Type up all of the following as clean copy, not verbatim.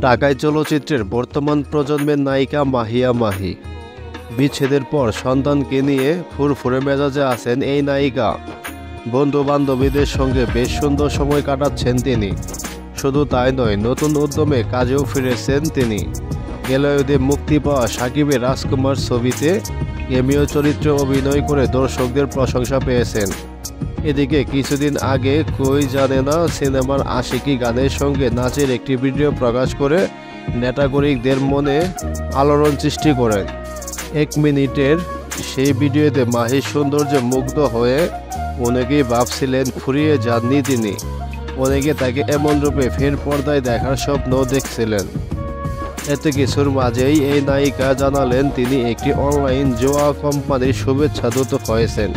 ঢাকাই চলচ্চিত্রের বর্তমান প্রজন্মের নায়িকা মাহিয়া মাহি। বিচ্ছেদের পর সন্তানকে নিয়ে ফুরফুরে মেজাজে আছেন এই নায়িকা। বন্ধু বান্ধবীদের সঙ্গে বেশ সুন্দর সময় কাটাচ্ছেন তিনি। শুধু তাই নয়, নতুন উদ্যমে কাজেও ফিরেছেন তিনি। গেল ঈদে মুক্তি পাওয়া সাকিবের রাজকুমার ছবিতে ক্যামিও চরিত্রে অভিনয় করে দর্শকদের প্রশংসা পেয়েছেন। এদিকে কিছুদিন আগে কই জানে না সিনেমার আশিকি গানের সঙ্গে নাচের একটি ভিডিও প্রকাশ করে নেটাগরিকদের মনে আলোড়ন সৃষ্টি করেন। 1 মিনিটের সেই ভিডিওতে মাহির সৌন্দর্যে মুগ্ধ হয়ে অনেকেই ভাবছিলেন ফুরিয়ে যাননি তিনি। অনেকে তাকে এমন রূপে ফের পর্দায় দেখার স্বপ্ন দেখছিলেন। এতে কিছুর মাঝেই এই নায়িকা জানালেন তিনি একটি অনলাইন জুয়া কোম্পানির শুভেচ্ছা দূত হয়েছেন।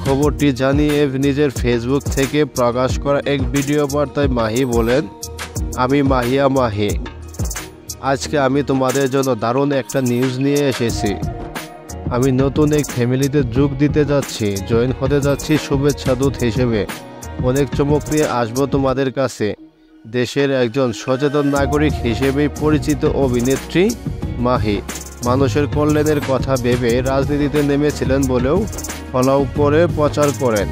খবরটি জানিয়ে নিজের ফেসবুক থেকে প্রকাশ করা এক ভিডিও বার্তায় মাহি বলেন, আমি মাহিয়া মাহি। আজকে আমি তোমাদের জন্য দারুণ একটা নিউজ নিয়ে এসেছি। আমি নতুন এক ফ্যামিলিতে যোগ দিতে যাচ্ছি, জয়েন হতে যাচ্ছি শুভেচ্ছা দূত হিসেবে। অনেক চমক নিয়ে আসবো তোমাদের কাছে। দেশের একজন সচেতন নাগরিক হিসেবেই পরিচিত অভিনেত্রী মাহি মানুষের কল্যাণের কথা ভেবে রাজনীতিতে নেমেছিলেন বলেও ফলো করে প্রচার করেন।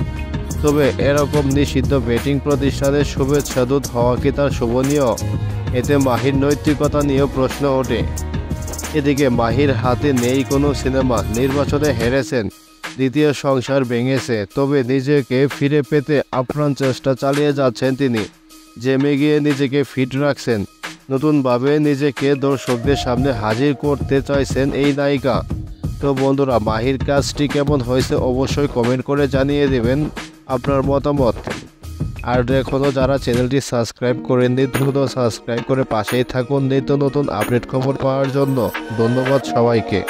তবে এরকম নিষিদ্ধ বেটিং প্রতিষ্ঠানের শুভেচ্ছা দূত হওয়া কি তার শোভনীয়? এতে মাহির নৈতিকতা নিয়েও প্রশ্ন ওঠে। এদিকে মাহির হাতে নেই কোনো সিনেমা, নির্বাচনে হেরেছেন, দ্বিতীয় সংসার ভেঙেছে, তবে নিজেকে ফিরে পেতে আপ্রাণ চেষ্টা চালিয়ে যাচ্ছেন তিনি। জেমে গিয়ে নিজেকে ফিট রাখছেন, নতুনভাবে নিজেকে দর্শকদের সামনে হাজির করতে চাইছেন এই নায়িকা। তো বন্ধুরা, মাহির কাজটি কেমন হয়েছে অবশ্যই কমেন্ট করে জানিয়ে দেবেন আপনার মতামত। আর এখনও যারা চ্যানেলটি সাবস্ক্রাইব করেননি দ্রুত সাবস্ক্রাইব করে পাশেই থাকুন নিত্য নতুন আপডেট খবর পাওয়ার জন্য। ধন্যবাদ সবাইকে।